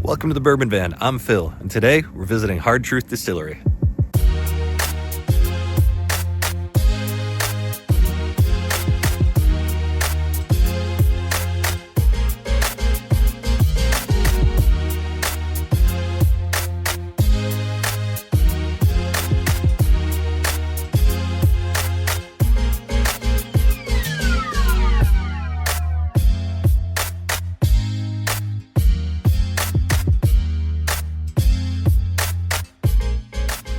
Welcome to the Bourbon Van. I'm Phil, and today we're visiting Hard Truth Distillery.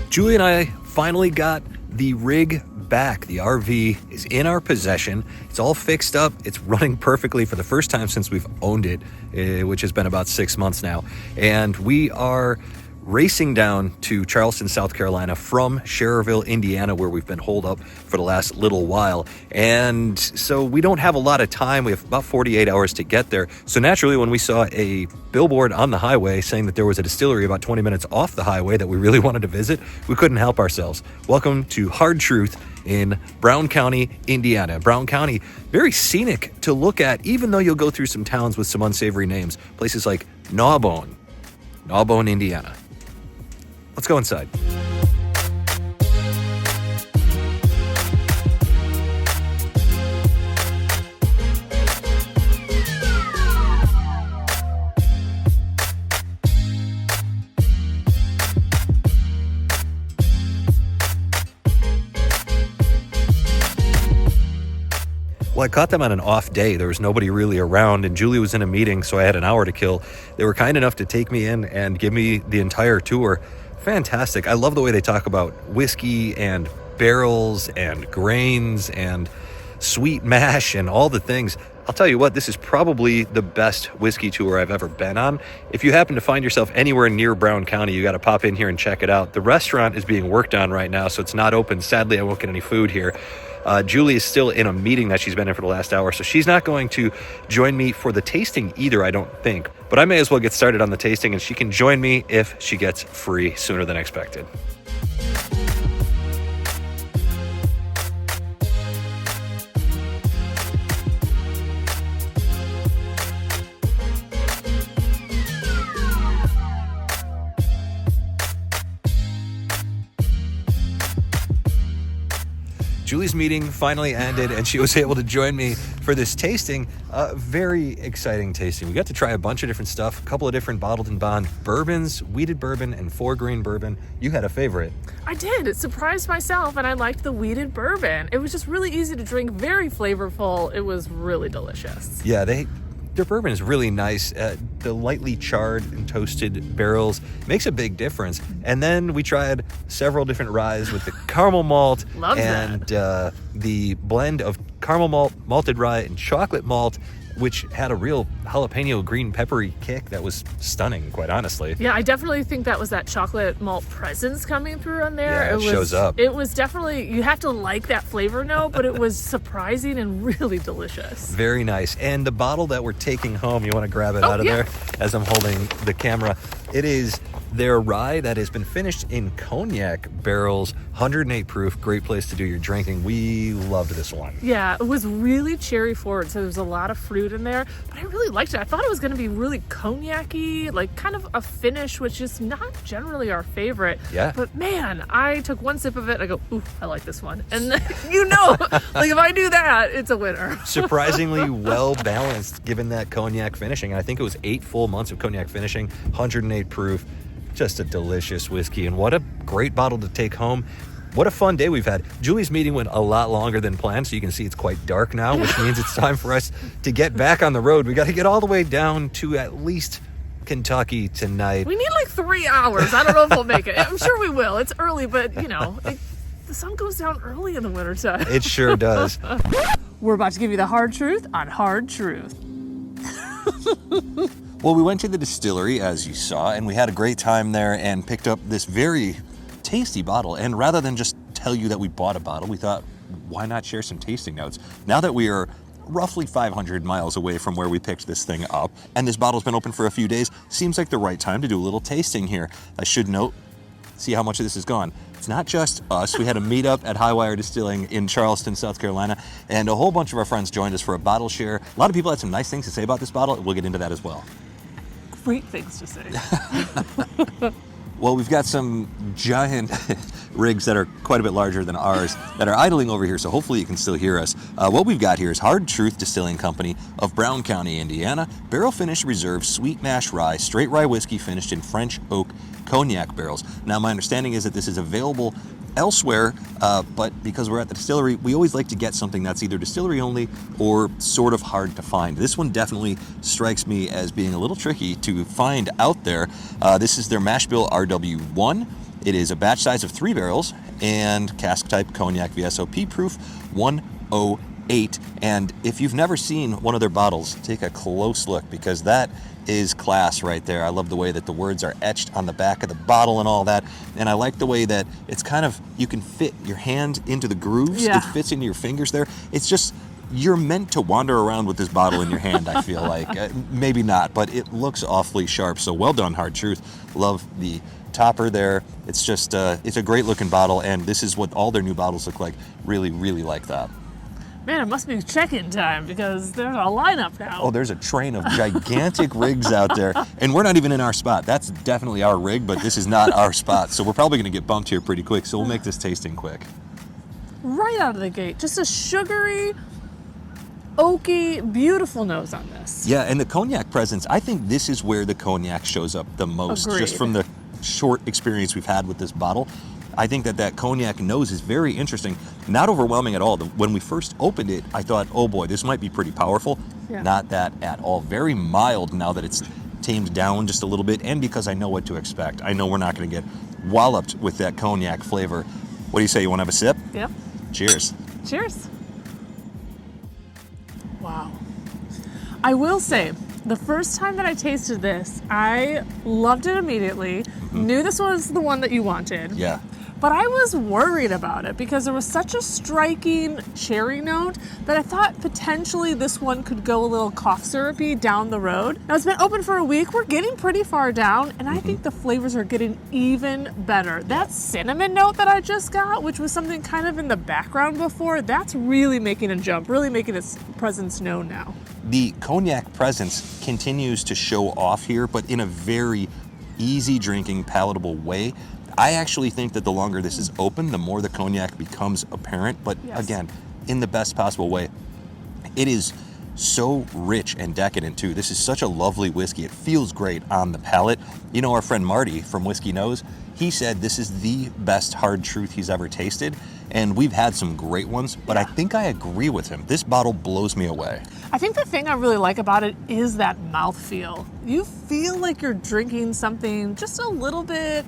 Julie and I finally got the rig back. The RV is in our possession. It's all fixed up. It's running perfectly for the first time since we've owned it, which has been about 6 months now. And we are racing down to Charleston, South Carolina from Schererville, Indiana, where we've been holed up for the last little while. And so we don't have a lot of time. We have about 48 hours to get there. So naturally, when we saw a billboard on the highway saying that there was a distillery about 20 minutes off the highway that we really wanted to visit, we couldn't help ourselves. Welcome to Hard Truth in Brown County, Indiana. Brown County, very scenic to look at, even though you'll go through some towns with some unsavory names. Places like Gnawbone, Indiana. Let's go inside. Well, I caught them on an off day. There was nobody really around, and Julie was in a meeting, so I had an hour to kill. They were kind enough to take me in and give me the entire tour. Fantastic. I love the way they talk about whiskey and barrels and grains and sweet mash and all the things. I'll tell you what, this is probably the best whiskey tour I've ever been on. If you happen to find yourself anywhere near Brown County, you got to pop in here and check it out. The restaurant is being worked on right now, so it's not open. Sadly, I won't get any food here. Julie is still in a meeting that she's been in for the last hour, so she's not going to join me for the tasting either, I don't think. But I may as well get started on the tasting, and she can join me if she gets free sooner than expected. Julie's meeting finally ended, and she was able to join me for this tasting. Very exciting tasting. We got to try a bunch of different stuff, a couple of different bottled and bond bourbons, weeded bourbon, and 4-grain bourbon. You had a favorite. I did. It surprised myself, and I liked the weeded bourbon. It was just really easy to drink, very flavorful. It was really delicious. Yeah, their bourbon is really nice. The lightly charred and toasted barrels makes a big difference. And then we tried several different ryes with the caramel malt and the blend of caramel malt, malted rye, and chocolate malt, which had a real jalapeno green peppery kick that was stunning, quite honestly. Yeah, I definitely think that was that chocolate malt presence coming through on there. Yeah, it shows up. It was definitely, you have to like that flavor note, but it was surprising and really delicious. Very nice. And the bottle that we're taking home, you want to grab it out of there as I'm holding the camera. It is their rye that has been finished in Cognac barrels, 108 proof, great place to do your drinking. We loved this one. Yeah, it was really cherry forward, so there was a lot of fruit in there, but I really liked it. I thought it was going to be really cognac-y, like kind of a finish, which is not generally our favorite. Yeah. But man, I took one sip of it, I go, ooh, I like this one. And like if I do that, it's a winner. Surprisingly well balanced given that cognac finishing. I think it was 8 full months of cognac finishing, 108 proof. Just a delicious whiskey, and what a great bottle to take home. What a fun day we've had. Julie's meeting went a lot longer than planned, so you can see it's quite dark now, which means it's time for us to get back on the road. We got to get all the way down to at least Kentucky tonight. We need like 3 hours. I don't know if we'll make it. I'm sure we will. It's early, but the sun goes down early in the wintertime. It sure does. We're about to give you the hard truth on Hard Truth. Well, we went to the distillery, as you saw, and we had a great time there and picked up this very tasty bottle. And rather than just tell you that we bought a bottle, we thought, why not share some tasting notes? Now that we are roughly 500 miles away from where we picked this thing up, and this bottle's been open for a few days, seems like the right time to do a little tasting here. I should note, see how much of this is gone. It's not just us. We had a meetup at Highwire Distilling in Charleston, South Carolina, and a whole bunch of our friends joined us for a bottle share. A lot of people had some nice things to say about this bottle, and we'll get into that as well. great things to say. Well, we've got some giant rigs that are quite a bit larger than ours that are idling over here, so hopefully you can still hear us. What we've got here is Hard Truth Distilling Company of Brown County, Indiana. Barrel finished reserve sweet mash rye, straight rye whiskey finished in French oak cognac barrels. Now, my understanding is that this is available elsewhere, but because we're at the distillery, we always like to get something that's either distillery only or sort of hard to find. This one definitely strikes me as being a little tricky to find out there. This is their mash bill RW1. It is a batch size of 3 barrels and cask type cognac VSOP proof 108. And if you've never seen one of their bottles, take a close look, because that is class right there. I love the way that the words are etched on the back of the bottle and all that. And I like the way that it's kind of, you can fit your hand into the grooves. Yeah. It fits into your fingers there. It's just, you're meant to wander around with this bottle in your hand, I feel like. Maybe not, but it looks awfully sharp. So well done, Hard Truth. Love the topper there. It's just, it's a great looking bottle, and this is what all their new bottles look like. Really, really like that. Man, it must be check-in time because there's a lineup now. Oh, there's a train of gigantic rigs out there, and we're not even in our spot. That's definitely our rig, but this is not our spot, so we're probably going to get bumped here pretty quick, so we'll make this tasting quick. Right out of the gate, just a sugary, oaky, beautiful nose on this. Yeah, and the cognac presence, I think this is where the cognac shows up the most. Agreed. Just from the short experience we've had with this bottle. I think that cognac nose is very interesting. Not overwhelming at all. When we first opened it, I thought, oh boy, this might be pretty powerful. Yeah. Not that at all. Very mild now that it's tamed down just a little bit, and because I know what to expect. I know we're not going to get walloped with that cognac flavor. What do you say? You want to have a sip? Yep. Cheers. Cheers. Wow. I will say, the first time that I tasted this, I loved it immediately. Knew this was the one that you wanted. Yeah. But I was worried about it because there was such a striking cherry note that I thought potentially this one could go a little cough syrupy down the road. Now, it's been open for a week. We're getting pretty far down, and I think the flavors are getting even better. That cinnamon note that I just got, which was something kind of in the background before, that's really making a jump, really making its presence known now. The cognac presence continues to show off here, but in a very easy drinking, palatable way. I actually think that the longer this is open, the more the cognac becomes apparent, but Yes. again, in the best possible way. It is so rich and decadent too. This is such a lovely whiskey. It feels great on the palate. You know, our friend Marty from Whiskey Knows, he said this is the best Hard Truth he's ever tasted, and we've had some great ones, but I think I agree with him. This bottle blows me away. I think the thing I really like about it is that mouthfeel. You feel like you're drinking something just a little bit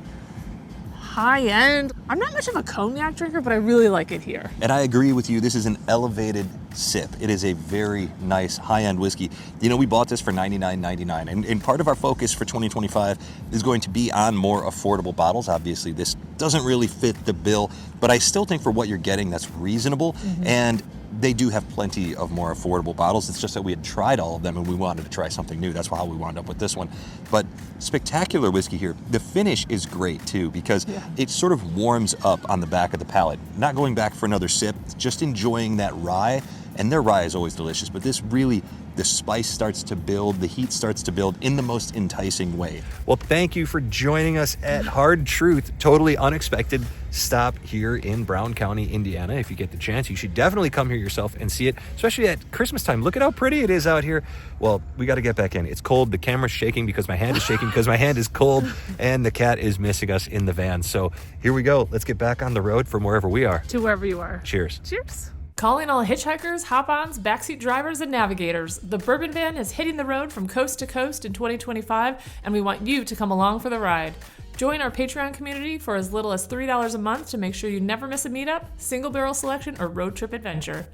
high end. I'm not much of a cognac drinker, but I really like it here. And I agree with you. This is an elevated sip. It is a very nice high-end whiskey. You know, we bought this for $99.99, and part of our focus for 2025 is going to be on more affordable bottles. Obviously, this doesn't really fit the bill, but I still think for what you're getting, that's reasonable. And they do have plenty of more affordable bottles. It's just that we had tried all of them and we wanted to try something new. That's how we wound up with this one. But spectacular whiskey here. The finish is great too, because it sort of warms up on the back of the palate. Not going back for another sip, just enjoying that rye. And their rye is always delicious, but this really, the spice starts to build, the heat starts to build in the most enticing way. Well, thank you for joining us at Hard Truth. Totally unexpected stop here in Brown County, Indiana. If you get the chance, you should definitely come here yourself and see it, especially at Christmas time. Look at how pretty it is out here. Well, we got to get back in. It's cold. The camera's shaking because my hand is shaking because my hand is cold, and the cat is missing us in the van. So here we go. Let's get back on the road from wherever we are. To wherever you are. Cheers. Cheers. Calling all hitchhikers, hop-ons, backseat drivers, and navigators. The Bourbon van is hitting the road from coast to coast in 2025, and we want you to come along for the ride. Join our Patreon community for as little as $3 a month to make sure you never miss a meetup, single barrel selection, or road trip adventure.